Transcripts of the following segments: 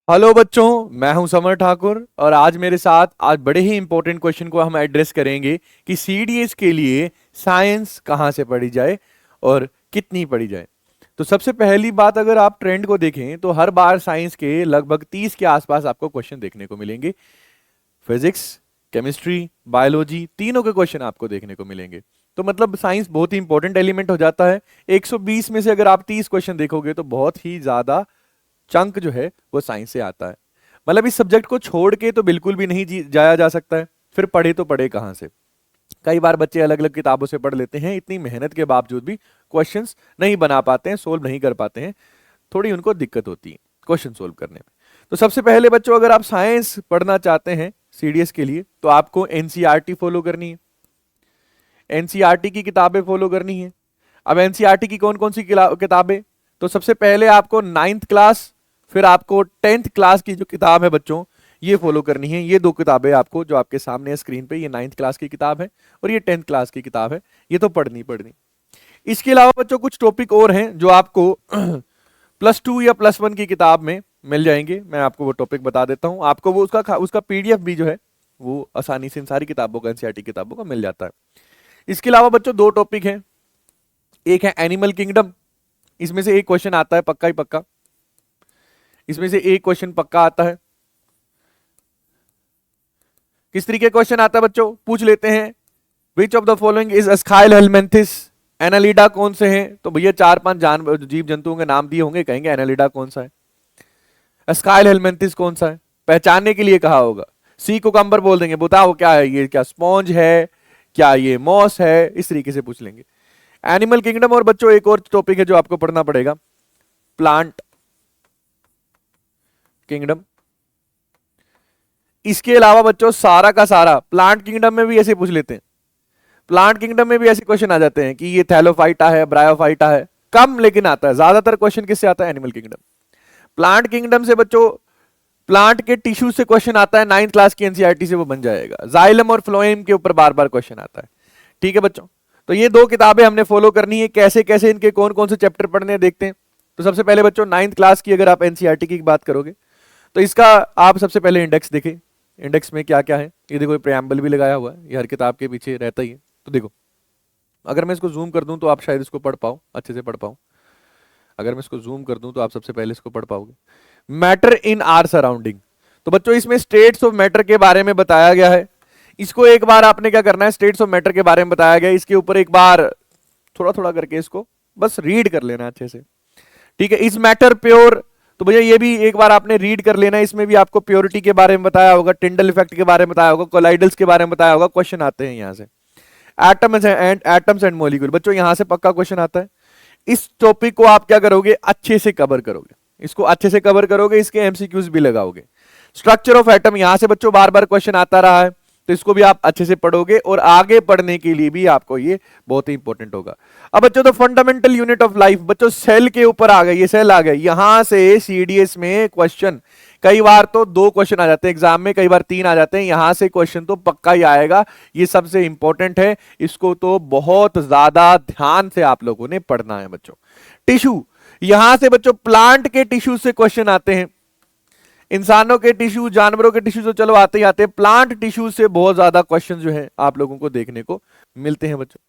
Hello बच्चों, मैं हूं समर ठाकुर और आज बड़े ही इंपॉर्टेंट क्वेश्चन को हम एड्रेस करेंगे कि सीडीएस के लिए साइंस कहां से पढ़ी जाए और कितनी पढ़ी जाए। तो सबसे पहली बात, अगर आप ट्रेंड को देखें तो हर बार साइंस के लगभग 30 के आसपास आपको क्वेश्चन देखने को मिलेंगे। फिजिक्स, केमिस्ट्री, बायोलॉजी, तीनों के क्वेश्चन आपको देखने को मिलेंगे। तो मतलब साइंस बहुत ही इंपॉर्टेंट एलिमेंट हो जाता है। 120 में से अगर आप 30 क्वेश्चन देखोगे तो बहुत ही ज्यादा चंक जो है वो साइंस से आता है। मतलब इस सब्जेक्ट को छोड़ के तो बिल्कुल भी नहीं जाया जा सकता है। फिर पढ़े तो पढ़े कहां से। कई बार बच्चे अलग अलग किताबों से पढ़ लेते हैं, इतनी मेहनत के बावजूद भी क्वेश्चंस नहीं बना पाते हैं, सोल्व नहीं कर पाते हैं। थोड़ी उनको दिक्कत होती है क्वेश्चन सोल्व करने में। तो सबसे पहले बच्चों, अगर आप साइंस पढ़ना चाहते हैं सीडीएस के लिए तो आपको एनसीईआरटी फॉलो करनी है। एनसीईआरटी की किताबें फॉलो करनी है। अब एनसीईआरटी की कौन कौन सी किताबें? तो सबसे पहले आपको 9th क्लास, फिर आपको 10th क्लास की जो किताब है बच्चों, ये फॉलो करनी है। ये दो किताबें आपको जो आपके सामने है स्क्रीन पे, ये 9th क्लास की किताब है और ये 10th क्लास की किताब है। ये तो पढ़नी पढ़नी। इसके अलावा बच्चों कुछ टॉपिक और हैं जो आपको +2 या +1 की किताब में मिल जाएंगे। मैं आपको वो टॉपिक बता देता हूं। आपको वो उसका पीडीएफ भी जो है वो आसानी से इन सारी किताबों का, एनसीईआरटी किताबों का मिल जाता है। इसके अलावा बच्चों दो टॉपिक हैं। एक है एनिमल किंगडम, इसमें से एक क्वेश्चन आता है पक्का ही पक्का। इसमें से एक क्वेश्चन पक्का आता है। किस तरीके क्वेश्चन आता है बच्चों, पूछ लेते हैं। Which of the following is aschelminthes? Annelida कौन से हैं? तो भैया 4-5 जीव जंतुओं के नाम दिए होंगे, कहेंगे एनालिडा कौन सा है, एस्काइल हेलमेंथिस कौन सा है, पहचानने के लिए कहा होगा। सी कुकम्बर बोल देंगे, बताओ क्या है ये, क्या स्पॉन्ज है, क्या ये मॉस है, इस तरीके से पूछ लेंगे। Animal kingdom. और बच्चों एक और टॉपिक है जो आपको पढ़ना पड़ेगा, प्लांट किंगडम। इसके अलावा बच्चों सारा का सारा प्लांट किंगडम में भी ऐसे पूछ लेते हैं। प्लांट किंगडम में भी ऐसे क्वेश्चन आ जाते हैं कि ये थैलोफाइटा है, ब्रायोफाइटा है, कम लेकिन आता है। ज्यादातर क्वेश्चन किससे आता है? Animal kingdom. प्लांट किंगडम से बच्चों प्लांट के टिश्यू से क्वेश्चन आता है, 9th क्लास की एनसीईआरटी से वो बन जाएगा। जाइलम और फ्लोएम के ऊपर बार बार क्वेश्चन आता है। ठीक है बच्चों, तो ये दो किताबें हमने फॉलो करनी है। कैसे कैसे इनके कौन कौन से चैप्टर पढ़ने हैं देखते हैं। तो सबसे पहले बच्चों 9th क्लास की अगर आप एनसीईआरटी की बात करोगे तो इसका आप सबसे पहले इंडेक्स देखें। इंडेक्स में क्या क्या है, ये देखो, प्रेम्बल भी लगाया हुआ है, ये हर किताब के पीछे रहता ही है। तो देखो, अगर मैं इसको जूम कर दूं तो आप शायद इसको पढ़ पाओ, अच्छे से पढ़ पाओ। अगर मैं इसको जूम कर दूं तो आप सबसे पहले इसको पढ़ पाओगे। Matter in are surrounding. तो बच्चों इसमें स्टेट्स ऑफ मैटर के बारे में बताया गया है। इसको एक बार आपने क्या करना है, स्टेट्स ऑफ मैटर के बारे में बताया गया, इसके ऊपर एक बार थोड़ा थोड़ा करके इसको बस रीड कर लेना अच्छे से। ठीक है, इस मैटर प्योर, तो भैया ये भी एक बार आपने रीड कर लेना। इसमें भी आपको प्योरिटी के बारे में बताया होगा, टिंडल इफेक्ट के बारे में बताया होगा, कोलाइडल्स के बारे में बताया होगा। क्वेश्चन आते हैं यहां से। एटम्स एंड मॉलिक्यूल, बच्चों यहां से पक्का क्वेश्चन आता है। इस टॉपिक को आप क्या करोगे, अच्छे से कवर करोगे, इसको अच्छे से कवर करोगे, इसके एमसीक्यूज भी लगाओगे। स्ट्रक्चर ऑफ एटम, यहां से बच्चों बार बार क्वेश्चन आता रहा है, तो इसको भी आप अच्छे से पढ़ोगे और आगे पढ़ने के लिए भी आपको ये बहुत ही इंपॉर्टेंट होगा। अब बच्चों तो फंडामेंटल यूनिट ऑफ लाइफ, बच्चों सेल के ऊपर आ गए, ये सेल आ गए। यहां से सीडीएस में क्वेश्चन कई बार तो 2 क्वेश्चन आ जाते हैं एग्जाम में, कई बार 3 आ जाते हैं। यहां से क्वेश्चन तो पक्का ही आएगा, ये सबसे इंपॉर्टेंट है। इसको तो बहुत ज्यादा ध्यान से आप लोगों ने पढ़ना है बच्चों। टिश्यू, यहां से बच्चों प्लांट के टिश्यू से क्वेश्चन आते हैं। इंसानों के टिश्यू, जानवरों के टिश्यू तो चलो आते ही आते हैं, प्लांट टिश्यू से बहुत ज्यादा क्वेश्चन जो है आप लोगों को देखने को मिलते हैं बच्चों।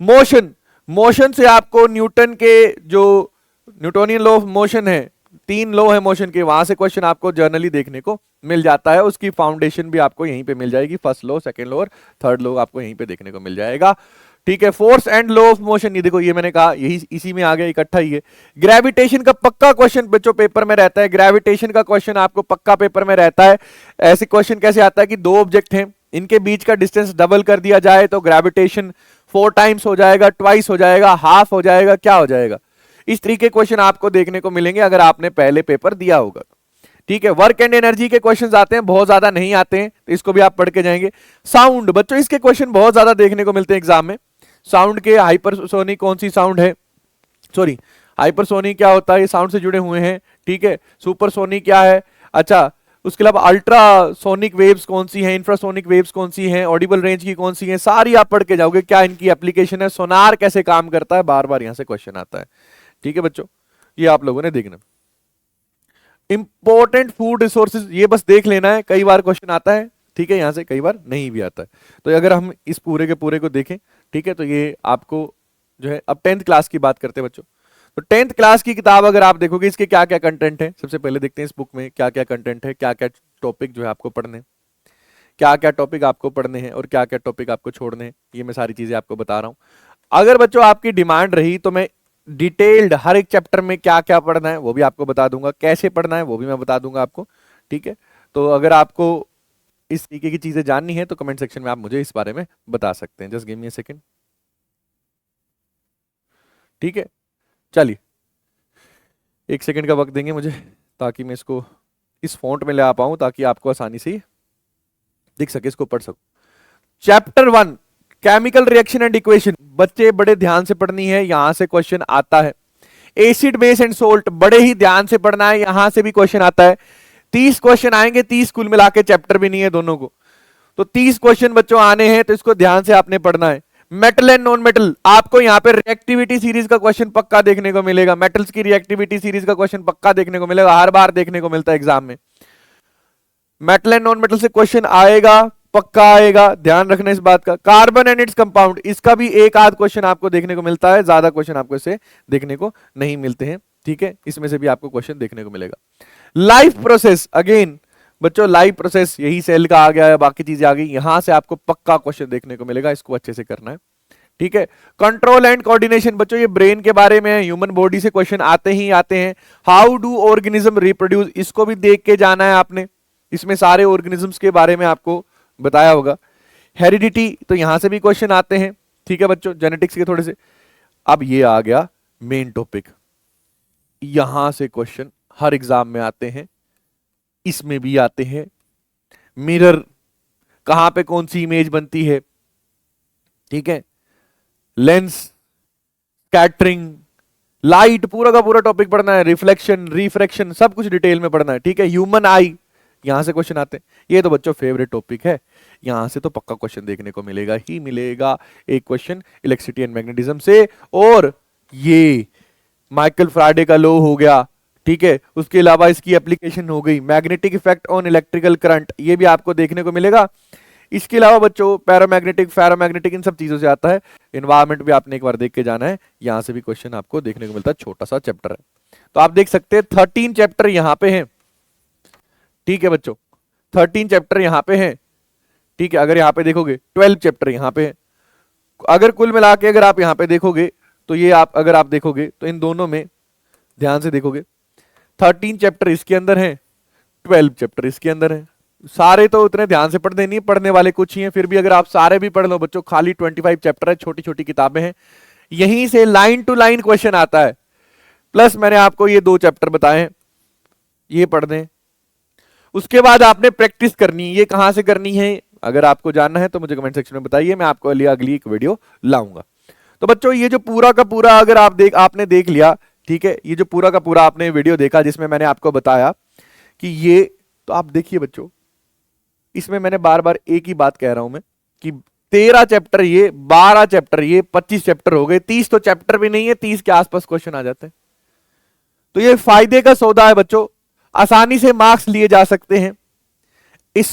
मोशन, मोशन से आपको न्यूटन के जो न्यूटोनियन लॉ ऑफ मोशन है, 3 लॉ है मोशन के, वहां से क्वेश्चन आपको जर्नली देखने को मिल जाता है। उसकी फाउंडेशन भी आपको यहीं पे मिल जाएगी, फर्स्ट लॉ, सेकंड लॉ और थर्ड लॉ आपको यहीं पे देखने को मिल जाएगा। ठीक है, force and law of motion, ये देखो, ये मैंने कहा यही इसी में आ गया, इकट्ठा ही है। ग्रेविटेशन का पक्का क्वेश्चन बच्चों पेपर में रहता है, ग्रेविटेशन का क्वेश्चन आपको पक्का पेपर में रहता है। ऐसे क्वेश्चन कैसे आता है कि 2 ऑब्जेक्ट हैं, इनके बीच का डिस्टेंस डबल कर दिया जाए तो ग्रेविटेशन 4 टाइम्स हो जाएगा, ट्वाइस हो जाएगा, हाफ हो जाएगा, क्या हो जाएगा। इस तरीके क्वेश्चन आपको देखने को मिलेंगे अगर आपने पहले पेपर दिया होगा। ठीक है, वर्क एंड एनर्जी के क्वेश्चन आते हैं, बहुत ज्यादा नहीं आते हैं, तो इसको भी आप पढ़ के जाएंगे। साउंड, बच्चों इसके क्वेश्चन बहुत ज्यादा देखने को मिलते हैं एग्जाम में। साउंड के हाइपरसोनिक कौन सी साउंड है, सॉरी हाइपरसोनिक क्या होता है, ये साउंड से जुड़े हुए हैं। ठीक है, सुपरसोनिक क्या है, अच्छा उसके अलावा अल्ट्रासोनिक वेव्स कौन सी हैं, इंफ्रासोनिक वेव्स कौन सी हैं, ऑडिबल रेंज की कौन सी हैं, सारी आप पढ़ के जाओगे। क्या इनकी एप्लीकेशन है, सोनार कैसे काम करता है, बार बार यहां से क्वेश्चन आता है। ठीक है बच्चों, ये आप लोगों ने देखना। इंपॉर्टेंट फूड रिसोर्सेज, ये बस देख लेना है, कई बार क्वेश्चन आता है, ठीक है, यहां से कई बार नहीं भी आता है। तो अगर हम इस पूरे के पूरे को देखें, ठीक है, तो ये आपको जो है, अब 10th क्लास की बात करते हैं बच्चों। तो 10th क्लास की किताब अगर आप देखोगे, इसके क्या क्या कंटेंट है, सबसे पहले देखते हैं इस बुक में क्या क्या कंटेंट है, क्या क्या टॉपिक जो है आपको पढ़ने, क्या क्या टॉपिक आपको पढ़ने हैं और क्या क्या टॉपिक आपको छोड़ने हैं, ये मैं सारी चीजें आपको बता रहा हूं। अगर बच्चों आपकी डिमांड रही तो मैं डिटेल्ड हर एक चैप्टर में क्या क्या पढ़ना है वो भी आपको बता दूंगा, कैसे पढ़ना है वो भी मैं बता दूंगा आपको, ठीक है। तो अगर आपको इस तरीके की चीजें जाननी है तो कमेंट सेक्शन में आप मुझे इस बारे में बता सकते हैं। Just give me a second, ठीक है। चलिए, एक सेकंड का वक्त देंगे मुझे ताकि मैं इसको इस फॉन्ट में ले आ पाऊं, ताकि आपको आसानी से दिख सके, इसको पढ़ सकूं। Chapter 1 chemical reaction and equation, बच्चे बड़े ध्यान से पढ़नी है, यहां से क्वेश्चन आता है। एसिड बेस एंड सोल्ट, बड़े ही ध्यान से पढ़ना है, यहां से भी क्वेश्चन आता है। 30 क्वेश्चन आएंगे, 30 कुल मिला के, चैप्टर भी नहीं है दोनों को, तो 30 क्वेश्चन बच्चों आने हैं, तो इसको ध्यान से आपने पढ़ना है। मेटल एंड नॉन मेटल, आपको यहां पे रिएक्टिविटी सीरीज का क्वेश्चन पक्का देखने को मिलेगा, मेटल्स की रिएक्टिविटी सीरीज का क्वेश्चन पक्का देखने को मिलेगा, हर बार देखने को मिलता है एग्जाम में। मेटल एंड नॉन मेटल से क्वेश्चन आएगा, पक्का आएगा, ध्यान रखना इस बात का। कार्बन एंड इट्स कंपाउंड, इसका भी एक आध क्वेश्चन आपको देखने को मिलता है, ज्यादा क्वेश्चन आपको इसे देखने को नहीं मिलते हैं, ठीक है, इसमें से भी आपको क्वेश्चन देखने को मिलेगा। लाइफ प्रोसेस, अगेन बच्चों लाइफ प्रोसेस, यही सेल का आ गया है, बाकी चीजें आ गई, यहां से आपको पक्का क्वेश्चन देखने को मिलेगा, इसको अच्छे से करना है, ठीक है। कंट्रोल एंड कोऑर्डिनेशन, बच्चों ये ब्रेन के बारे में है, ह्यूमन बॉडी से क्वेश्चन आते ही आते हैं। हाउ डू ऑर्गेनिज्म रिप्रोड्यूस, इसको भी देख के जाना है आपने, इसमें सारे ऑर्गेनिजम्स के बारे में आपको बताया होगा। हेरिडिटी, तो यहां से भी क्वेश्चन आते हैं, ठीक है बच्चों, जेनेटिक्स के थोड़े से। अब ये आ गया मेन टॉपिक, यहां से क्वेश्चन हर एग्जाम में आते हैं, इसमें भी आते हैं। मिरर, कहां पे कौन सी इमेज बनती है, ठीक है। लेंस, स्कैटरिंग, लाइट, पूरा का पूरा टॉपिक पढ़ना है, रिफ्लेक्शन, रिफ्रैक्शन, सब कुछ डिटेल में पढ़ना है, ठीक है। ह्यूमन आई, यहां से क्वेश्चन आते हैं, ये तो बच्चों फेवरेट टॉपिक है, यहां से तो पक्का क्वेश्चन देखने को मिलेगा ही मिलेगा। एक क्वेश्चन इलेक्ट्रिसिटी एंड मैग्नेटिज्म से, और ये माइकल फैराडे का लॉ हो गया, ठीक है। उसके अलावा इसकी एप्लीकेशन हो गई, magnetic effect on electrical current, ये भी आपको देखने को मिलेगा। इसके अलावा बच्चों पैरामैग्नेटिक, फेरोमैग्नेटिक, इन सब चीजों से आता है। एनवायरमेंट भी आपने एक बार देख के जाना है, यहां से भी क्वेश्चन आपको देखने को मिलता है, छोटा सा चैप्टर है। तो आप देख सकते हैं 13 चैप्टर यहां पे हैं, ठीक है बच्चों, 13 चैप्टर यहां पे हैं, ठीक है। अगर यहां पे देखोगे 12 चैप्टर यहां पे हैं, अगर कुल मिला के अगर आप यहां पे देखोगे तो ये आप अगर आप देखोगे तो इन दोनों में ध्यान से देखोगे 13 चैप्टर इसके अंदर हैं, 12 चैप्टर इसके अंदर हैं। सारे तो उतने ध्यान से पढ़ने नहीं, पढ़ने वाले कुछ ही हैं, फिर भी अगर आप सारे भी पढ़ लो बच्चों, खाली 25 चैप्टर है, छोटी छोटी किताबें हैं, यहीं से लाइन टू लाइन क्वेश्चन आता है। प्लस मैंने आपको ये 2 चैप्टर बताए हैं, ये पढ़ दें। उसके बाद आपने प्रैक्टिस करनी है, ये कहां से करनी है अगर आपको जानना है तो मुझे कमेंट सेक्शन में बताइए, मैं आपको अगली एक वीडियो लाऊंगा। तो बच्चों ये जो पूरा का पूरा अगर आपने देख लिया, ठीक है, ये जो पूरा का पूरा आपने वीडियो देखा जिसमें मैंने आपको बताया कि ये, तो आप देखिए बच्चों, इसमें मैंने बार बार एक ही बात कह रहा हूं मैं कि 13 चैप्टर ये, 12 चैप्टर ये, 25 चैप्टर हो गए, 30 तो चैप्टर भी नहीं है, 30 के आसपास क्वेश्चन आ जाते हैं। तो ये फायदे का सौदा है बच्चों, आसानी से मार्क्स लिए जा सकते हैं, इस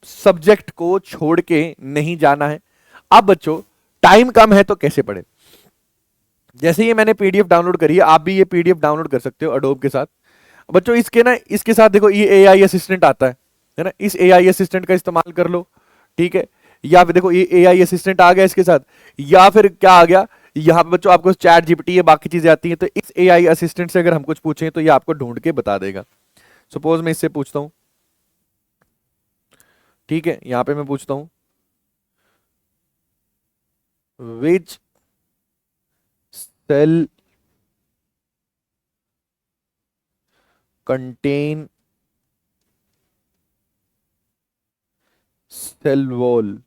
सब्जेक्ट को छोड़ के नहीं जाना है। अब बच्चों टाइम कम है तो कैसे पढ़े, जैसे ये मैंने पीडीएफ डाउनलोड करी है, आप भी ये पीडीएफ डाउनलोड कर सकते हो अडोब के साथ। बच्चों इसके साथ देखो ये एआई असिस्टेंट आता है ना, इस एआई असिस्टेंट का इस्तेमाल कर लो, ठीक है। या फिर देखो ये एआई असिस्टेंट आ गया इसके साथ, या फिर क्या आ गया यहां पे बच्चों, आपको चैट जीपीटी है, बाकी चीजें आती हैं, तो इस एआई असिस्टेंट से अगर हम कुछ पूछें तो ये आपको ढूंढ के बता देगा। सपोज मैं इससे पूछता हूं, ठीक है, यहां पे मैं पूछता हूं विच सेल कंटेन सेल वॉल,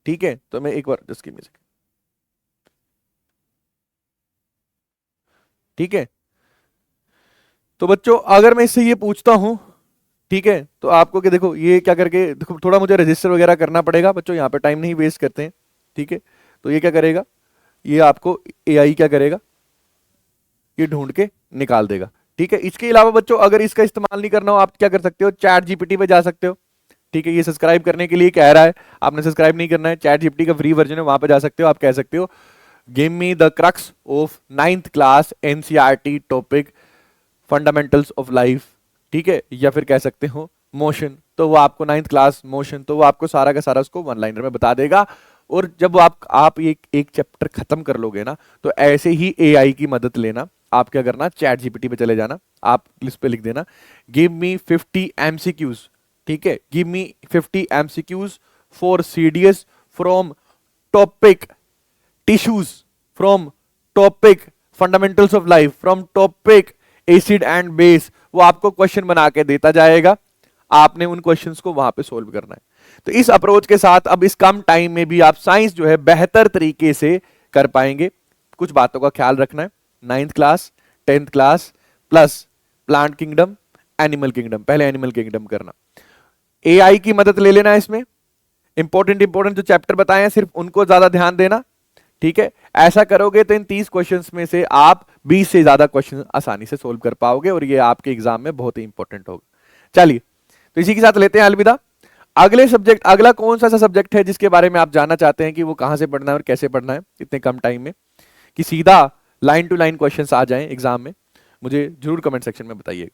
ठीक है। तो मैं एक बार जस्ट गिव मी सेकंड, ठीक है। तो बच्चों अगर मैं इससे ये पूछता हूं, ठीक है, तो आपको क्या, देखो ये क्या करके, देखो थोड़ा मुझे रजिस्टर वगैरह करना पड़ेगा बच्चों, यहाँ पे टाइम नहीं वेस्ट करते हैं, ठीक है। तो ये क्या करेगा, ये आपको एआई क्या करेगा, ये ढूंढ के निकाल देगा। ठीक है, इसके अलावा बच्चों अगर इसका इस्तेमाल नहीं करना हो, आप क्या कर सकते हो, चैट जीपीटी पे जा सकते हो। ठीक है, ये सब्सक्राइब करने के लिए कह रहा है, आपने सब्सक्राइब नहीं करना है, चैट जीपीटी का फ्री वर्जन है, वहां पे जा सकते हो। आप कह सकते हो give me the crux of 9th class NCERT topic fundamentals of life. ठीक है, या फिर कह सकते हो मोशन, तो वो आपको 9th क्लास मोशन, तो वो आपको सारा का सारा उसको वन लाइनर में बता देगा। और जब आप ये एक चैप्टर खत्म कर लोगे ना, तो ऐसे ही एआई की मदद लेना। आप क्या करना, चैट जीपीटी पे चले जाना, आप लिस्ट पे लिख देना गिव मी 50 एमसीक्यूज। ठीक है, give me 50 MCQs for CDS from topic tissues, from topic fundamentals of life, from topic acid and base. वो आपको क्वेश्चन बना के देता जाएगा, आपने उन क्वेश्चंस को वहां पे सोल्व करना है। तो इस अप्रोच के साथ अब इस कम टाइम में भी आप साइंस जो है बेहतर तरीके से कर पाएंगे। कुछ बातों का ख्याल रखना है, 9th class 10th class plus plant kingdom animal kingdom, पहले एनिमल किंगडम करना, एआई की मदद ले लेना इसमें, इंपॉर्टेंट जो चैप्टर बताए हैं सिर्फ उनको ज्यादा ध्यान देना। ठीक है, ऐसा करोगे तो इन 30 क्वेश्चंस में से आप 20 से ज्यादा क्वेश्चन आसानी से सोल्व कर पाओगे और ये आपके एग्जाम में बहुत ही इंपॉर्टेंट होगा। चलिए, तो इसी के साथ लेते हैं अलविदा। अगले सब्जेक्ट, अगला कौन सा सब्जेक्ट है जिसके बारे में आप जानना चाहते हैं कि वो कहां से पढ़ना है और कैसे पढ़ना है इतने कम टाइम में, कि सीधा लाइन टू लाइन क्वेश्चंस आ जाएं एग्जाम में, मुझे जरूर कमेंट सेक्शन में बताइए।